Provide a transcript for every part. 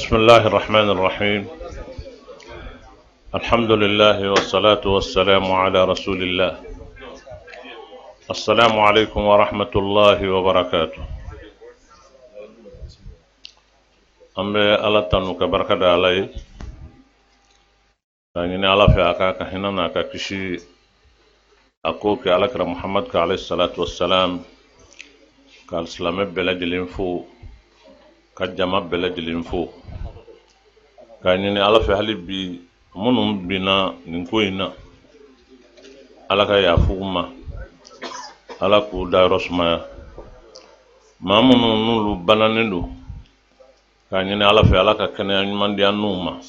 بسم الله الرحمن الرحيم. الحمد لله والصلاة والسلام على رسول الله. السلام عليكم ورحمة الله وبركاته. أمبي الله تنو كبركة علي كأني الله في أكاك هنا كشي أكوك على كرم محمد عليه الصلاة والسلام قال سلام بلاد الإنفو كجمع بلاد الإنفو كأني الله في حالي بي منهم بنا نكوينا على كيا فوما على كودا رسما ما منهم نلو بنانلو كأني الله في على كأني من دي أنوما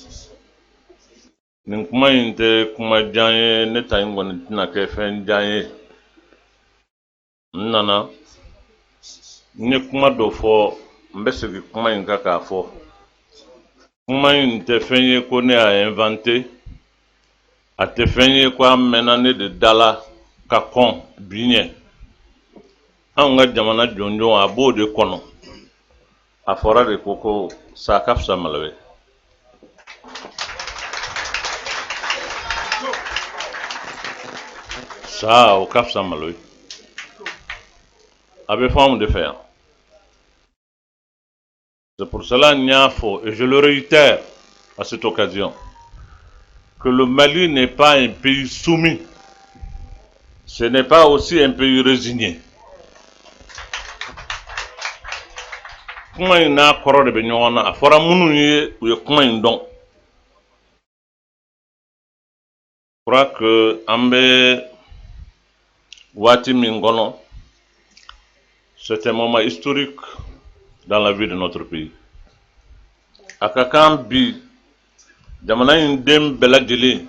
نكما ينت كما جاي نتاين ونتنا كيفن جاي نانا نكما دوفو mbesigi kuma yin kaka fo kuma yin te fenye ko ne a inventé a te fenye ko amena ne de dala ka kon binye an ga jamana jonjon a bo de kono a fora de koko sa kafsa malawe sa o kafsa malawe abe forme de faire. C'est pour cela, Niafo, et je le réitère à cette occasion, que le Mali n'est pas un pays soumis, ce n'est pas aussi un pays résigné. Comment il n'a pas de benyona, à fora mounouye ou y'a comment il don. Je crois que Ambe Wati Mingono, c'est un moment historique dans la vie de notre pays. Akakan bi jamana indem beladjeli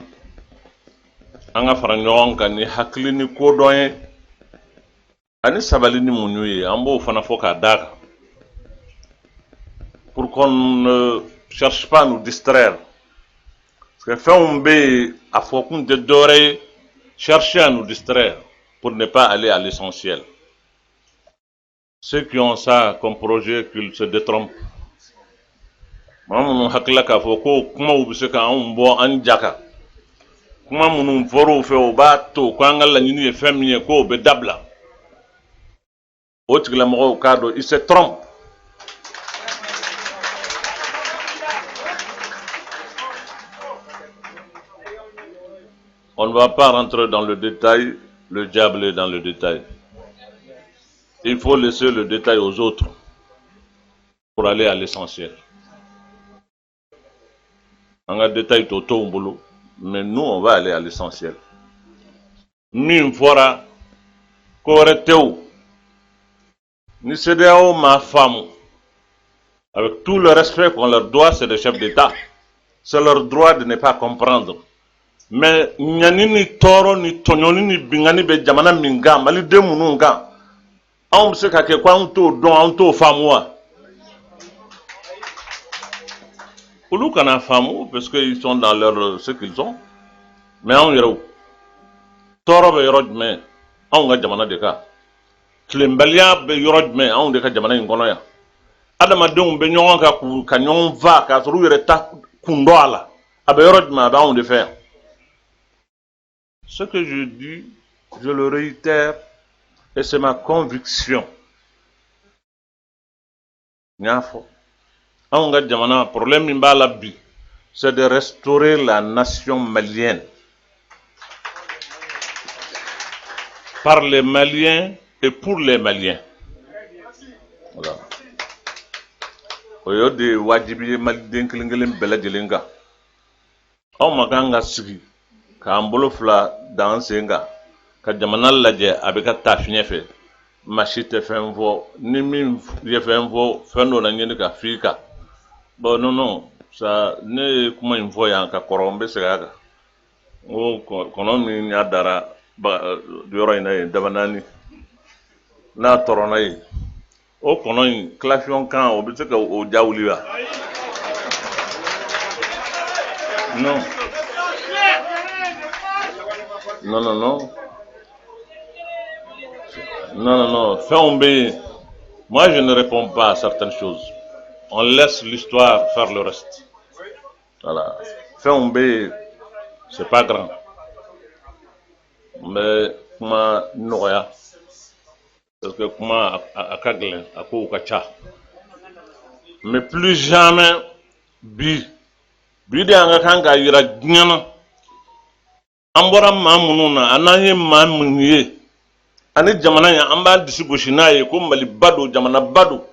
anga faranyon kan ni hakli ni kodoye ani sabali ni munuye ambo fana foka daga pour qu'on ne cherche pas à nous distraire. Parce que fait on be a fokun de doré chercher à nous distraire pour ne pas aller à l'essentiel. Ceux qui ont ça comme projet, qu'ils se détrompent. Maman hakila ka foko kuma ubise ka umbo anjaka. Kuma munu foro fe obato kwanga la nyini efemie ko be dabla. Otigla mo kado, il se trompe. On ne va pas rentrer dans le détail, le diable est dans le détail. Il faut laisser le détail aux autres pour aller à l'essentiel. On a détail tout au boulot, mais nous on va aller à l'essentiel. Min fora koreteu ni CEDEAO ma femme avec tout le respect qu'on leur doit, c'est des chefs d'État. C'est leur droit de ne pas comprendre. Mais nyani ni toro ni tonyoni ni bingani be jamana minga mali de mununga. On sait que quoi on tourne dans on femme Oulu kana femme parce qu'ils sont dans leur ce qu'ils ont mais on yero toro be yorod me on ga jamana de ka klembalia be yorod me on de ka jamana ngono ya adama de be nyon ka ku ka nyon va ka ru yere ta kundo ala abe yorod me ba on de faire. Ce que je dis, je le réitère. Et c'est ma conviction. Problème c'est de restaurer la nation malienne. Par les Maliens et pour les Maliens. Voilà. Oyode wajibi maliden kilingelin belajelinga. On maganga sigi ka ambolo fla dansenga. Ka jamana lajɛ a bɛ ka taa fiɲɛ fɛ maa si tɛ fɛn fɔ ni min ye fɛn fɔ fɛn dɔ la ɲini ka f'i kan bon non ça ne ye kuma in fɔ yan ka kɔrɔ n bɛ segin a kan n ko kɔnɔ min y'a dara yɔrɔ in na yen daba naani n'a tɔrɔna yen o kɔnɔ in kilasiɔn kan o bɛ se ka o ja wuli wa non non non non. Non, non, non. Moi, je ne réponds pas à certaines choses. on laisse l'histoire faire le reste. Voilà. Fin B, c'est pas grand. Mais comment noya, parce que comment à Kagle, à Koukacha. Mais plus jamais, bi de anga kanga yira nyana. Ambora mamununa, ananye mamunye. Ani jamana ya amba disigoshina ye ko mali bado jamana bado.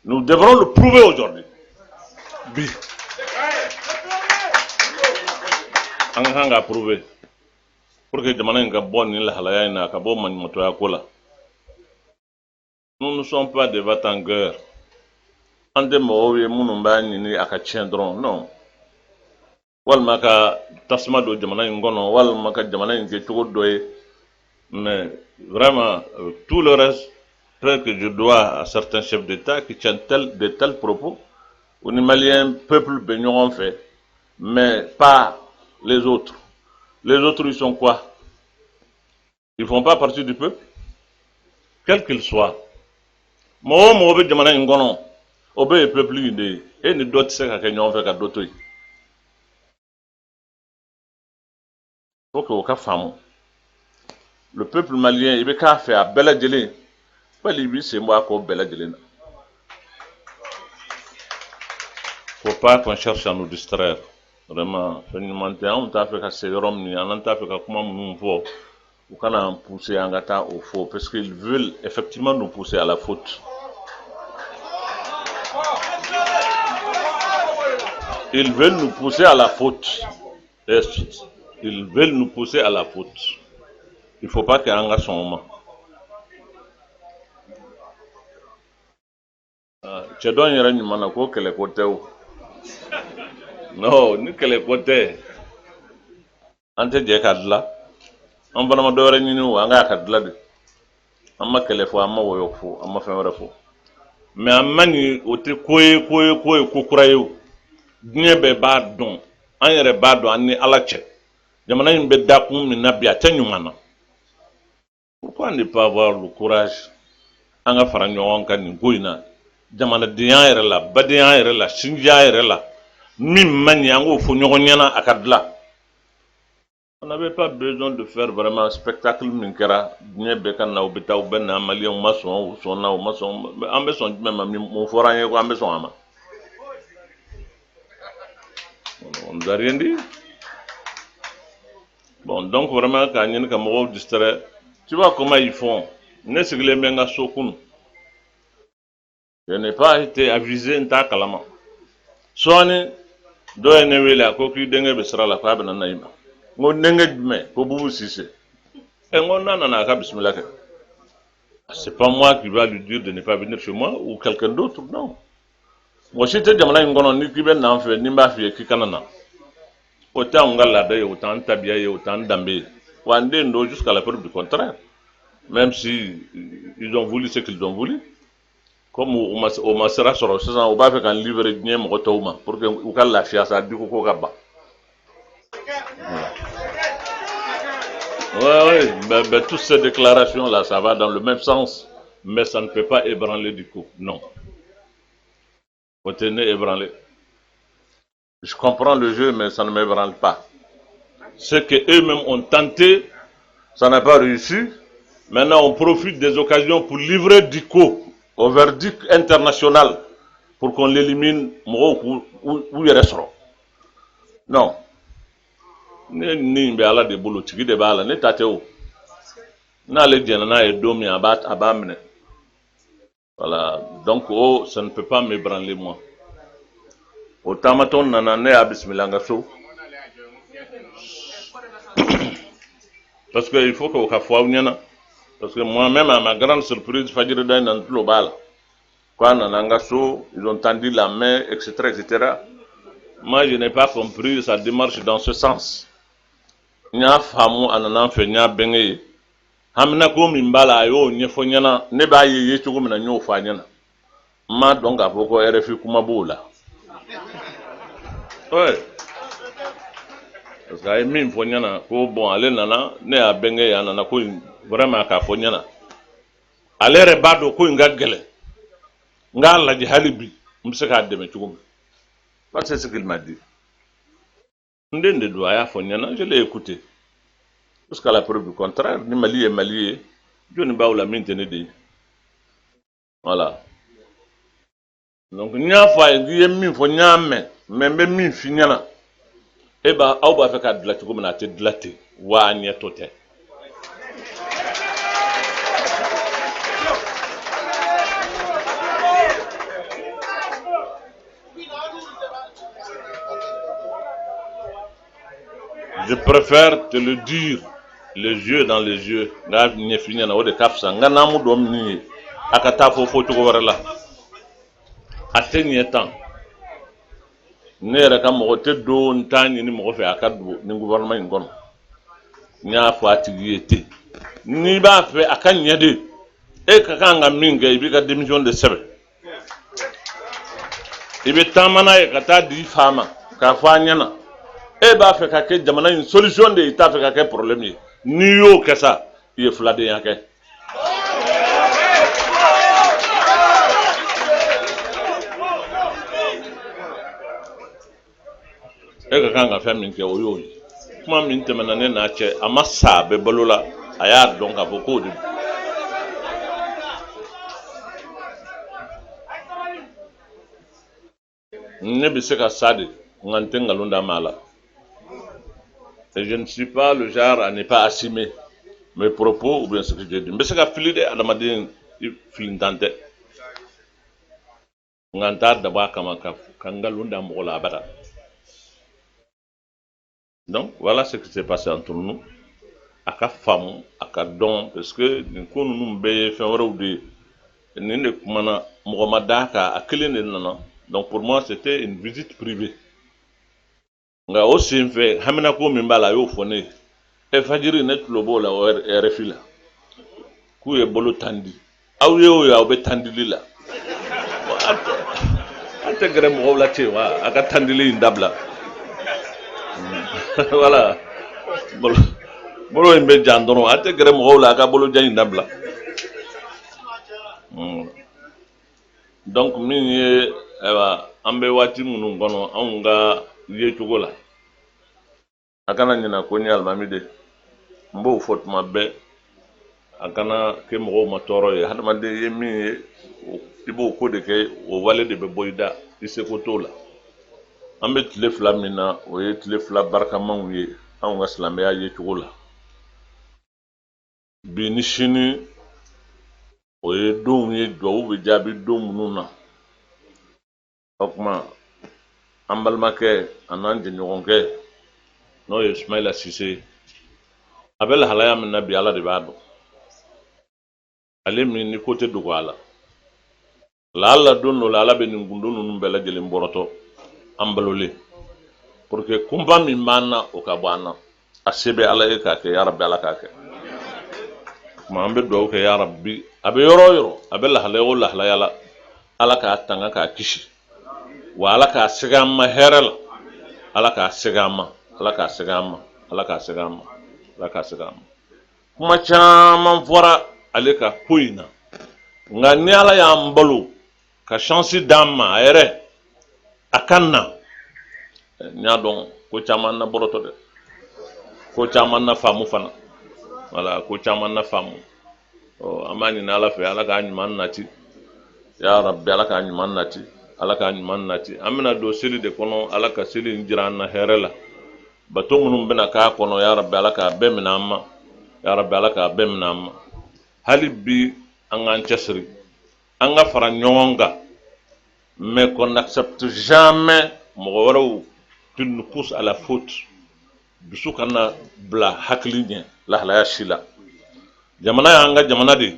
Nous devrons le prouver aujourd'hui. Bi. Anga kanga prouver. Pour que jamana nga bon ni la halaya na ka bo man moto ya kola. Nous ne sommes pas des va-t-en-guerre. Ande mo ye munumba ni aka tiendron non. Wal maka tasma do jamana ngono wal maka jamana nge togo doye. Mais vraiment tout le reste peut que je dois à certains chefs d'État qui tiennent de tels propos. Où les Maliens, peuple baignon fait, mais pas les autres. Les autres, ils sont quoi? Ils ne font pas partie du peuple, quel qu'il soit. Moi, je vais demander un gonon, obé le peuple idée, et ne doit se faire qu'un fait qu'à d'autres. Il faut que aucun femme, le peuple malien, il veut qu'à faire belle délai, pas lui c'est moi qui belle délai. Faut pas qu'on cherche à nous distraire. Vraiment, on t'a fait casser Rome, on t'a fait comment nous faut, ou qu'on a poussé en gâteau au faux, parce qu'ils veulent effectivement nous pousser à la faute. Ils veulent nous pousser à la faute. Ils veulent nous pousser à la faute. Il ne faut pas qu'il y ait un moment. Tu dois y aller, manako que les côtés. Non, ni que les côtés. Ante je kadla. On va nous donner une ou un gars kadla de. Amma que les fois amma woyo fo, amma fait un fo. Mais amani ote koye kokurayo. Dnyebe ba don. An yere ba don ani alache. Jamana yimbe dakum ni nabia tenyumana. Pourquoi ne pas avoir le courage? Anga faranyo kan ni goina. Jamana diyan yere la, badiyan yere la, sinja yere la. Mim mani ango fo nyogonyana akadla. On n'avait pas besoin de faire vraiment un spectacle minkera. Dnyebe kan na obita ubena malien ou maçon ou sona ou maçon. Ambe son même mon foranye ko ambe son ama. On nous a rien dit. Bon, donc vraiment, quand il y a un distrait, tu vois comment ils font. Je n'ai pas été avisé en ta kalama. Soani, doye newele a koki denge besra la kwa bena naima. Ngo denge dme, ko bubu sise. Et ngo nana na ka bismillah. C'est pas moi qui va lui dire de ne pas venir chez moi ou quelqu'un d'autre, non. Moi, si tu es jamana ngono ni kibe na mfe, ni mba fiye kikanana. Autant on garde autant tabiaye, autant d'ambé. Wandendo jusqu'à la preuve du contraire. Même si ils ont voulu ce qu'ils ont voulu. Comme au Masera sur le saison, on va faire un livre de bien pour que vous ayez la fiasse à du coco gaba. Oui, toutes ces déclarations-là, ça va dans le même sens, mais ça ne peut pas ébranler du coup. Non. Vous tenez ébranler. Je comprends le jeu, mais ça ne m'ébranle pas. Ce qu'eux-mêmes ont tenté, ça n'a pas réussi. Maintenant, on profite des occasions pour livrer DICO au verdict international pour qu'on l'élimine où il restera. Non. Ni mbala de bolo tigi de bala ne tateo. Na le diana na edomi abamne. Voilà. Donc ça ne peut pas m'ébranler moi. Au tamaton nanane a bismilangaso. Parce qu'il faut que fois parce que moi-même, à ma grande surprise, Fadjiri dans le global. Quand Nanangaso, ils ont tendu la main, etc., etc. Moi, je n'ai pas compris sa démarche dans ce sens. Nya famu ananan fe nya benge. Hamna ko mimbala yo nyefo nyana ne ba ye chugo mina nyo fa nyana. Ma donc aboko RFI kuma bola. Ouais. Parce que mi fo nyana ko bon ale nana ne a benge ya nana ko vraiment ka fo nyana. Ale re bado ko ngagele. Nga la di halibi se k'a dɛmɛ cogo min. Parce que c'est ce qu'il m'a dit. N den de don a y'a fɔ n ɲɛna, je l'ai écouté. Jusqu'à la preuve du contraire, ni Mali ye Mali ye, jɔnni b'aw la min tɛ ne de ye. Voilà. Donc n y'a fɔ a ye, n'i ye min fɔ n y'a mɛn, mais n bɛ min f'i ɲɛna, aw b'a fɛ k'a dilan cogo min na, a tɛ dilan ten, wa a ɲɛtɔ tɛ. Je préfère te le dire, les yeux dans les yeux. Nga ɲɛf'i ɲɛna o de ka fisa. Nga n'a mu dɔn min ye, a ka taa fɔ cogo wɛrɛ la. A tɛ ɲɛ tan. Ne yɛrɛ ka mɔgɔ tɛ don n t'a ɲini mɔgɔ fɛ a ka don nin gouvernement in kɔnɔ. N y'a fɔ a tigi ye ten. N'i b'a fɛ a ka ɲɛ de, e ka kan ka min kɛ, i b'i ka démission de sɛbɛn. I bɛ taama n'a ye ka taa di i fa ma, k'a fɔ a ɲɛna. E b'a fɛ ka kɛ jamana in solution de ye, i t'a fɛ ka kɛ problème ye. N'i y'o kɛ sa, i ye filadenya kɛ. E ka kan ka fɛn min kɛ o y'o ye. Kuma min tɛmɛna ne n'a cɛ, a ma sa a bɛ balo la, a y'a dɔn k'a fɔ k'o de don. Ne bɛ se ka sa de, nka n tɛ nkalon d'a ma la. Et je ne suis pas le genre à ne pas assumer mes propos ou bien ce que je dis. Je ne sais pas fili de adamaden filintan tɛ. Nka n t'a dabɔ a kama ka nkalon da mɔgɔ la abada. Donc voilà ce qui s'est passé entre nous. A ka faamu, a ka dɔn, parce que nin ko ninnu bɛɛ ye fɛn wɛrɛw de ye. Nin de kumana mɔgɔ ma d'a kan, a kelen de nana. Donc pour moi c'était une visite privée. Nka o sen fɛ haminako min b'a la a y'o fɔ ne ye. Fajiri ne tulo b'o la o RFI la. K'u ye bolo tandi. Aw ye o ye aw bɛ tandili la. An tɛ gɛrɛ mɔgɔw la ten wa a ka tandili in dabila. Voilà. Bolo in bɛ jan dɔrɔn an tɛ gɛrɛ mɔgɔw la a ka bolojan in dabila. Donc min ye an bɛ waati minnu kɔnɔ anw ka yecogo la. A kana ɲina ko n ye alimami de. N b'o fɔ tuma bɛɛ. A kana kɛ mɔgɔw ma tɔɔrɔ ye. Hadamaden ye min ye i b'o ko de kɛ o wale de bɛ bɔ i da i seko t'o la. An bɛ tile fila min na o ye tile fila barikamanw ye anw ka silamɛya yecogo la. Bi ni sini o ye donw ye duwawu bɛ jaabi don minnu na. O tuma an balimakɛ a n'an jɛɲɔgɔnkɛ n'o ye Ismaila Sise a bɛ lahalaya min na bi Ala de b'a dɔn. Ale min ni ko tɛ dogo a la. La'alla don dɔ la Ala bɛ nin gundo ninnu bɛɛ lajɛlen bɔrɔtɔ an balolen. Pour que kunba min b'an na o ka bɔ an na. A se bɛ Ala ye k'a kɛ yarabi Ala k'a kɛ. Tuma an bɛ duwawu kɛ yarabi a bɛ yɔrɔ o yɔrɔ a bɛ lahalaya o lahalaya la Ala k'a tanga k'a kisi. Wa Ala k'a segin an ma hɛrɛ la. Ala k'a segin an ma. Ala k'a segin an ma. Ala k'a segin an ma. Ala k'a segin an ma. Kuma caman fɔra ale ka ko in na. Nka ni Ala y'an balo ka chance d'an ma a yɛrɛ a ka na. N y'a dɔn ko caman na bɔrɔtɔ dɛ. Ko caman na faamu fana. Voilà ko caman na faamu. An b'a ɲini Ala fɛ Ala k'a ɲuman nati. Ya Rabbi Ala k'a ɲuman nati. Ala k'a ɲuman nati. An bɛna don seli de kɔnɔ Ala ka seli in jira an na hɛrɛ la. Bato minnu bɛna k'a kɔnɔ ya Rabbi Ala k'a bɛɛ minɛ an ma. Ya Rabbi Ala k'a bɛɛ minɛ an ma. Hali bi an k'an cɛsiri. An ka fara ɲɔgɔn kan. Mais qu'on n'accepte jamais mɔgɔ wɛrɛw qui nous pousse à la faute. Dusu kana bila hakili ɲɛ lahalaya si la. Jamana y'an ka jamana de.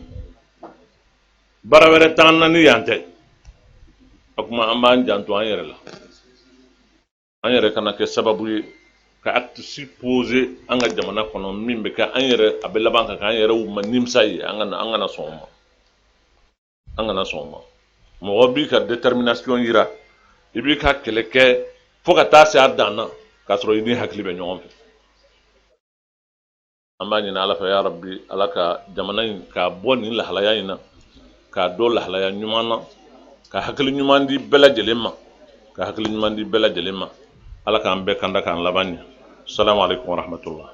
Baara wɛrɛ t'an na ni yan tɛ. O kuma an b'an janto an yɛrɛ la. An yɛrɛ kana kɛ sababu ye ka acte supposé an ka jamana kɔnɔ min bɛ kɛ an yɛrɛ a bɛ laban ka kɛ an yɛrɛw ma nimisa ye an kana sɔn o ma. An kana sɔn o ma. Mɔgɔ b'i ka détermination yira i b'i ka kɛlɛ kɛ fo ka taa se a dan na k'a sɔrɔ i ni hakili bɛ ɲɔgɔn fɛ. An b'a ɲini Ala fɛ ya Rabbi Ala ka jamana in k'a bɔ nin lahalaya in na k'a don lahalaya ɲuman na ka hakili ɲuman di bɛɛ lajɛlen ma ka hakili ɲuman di bɛɛ lajɛlen ma ala k'an bɛɛ kanda k'an laban ɲɛ salamu alaikum warahmatullah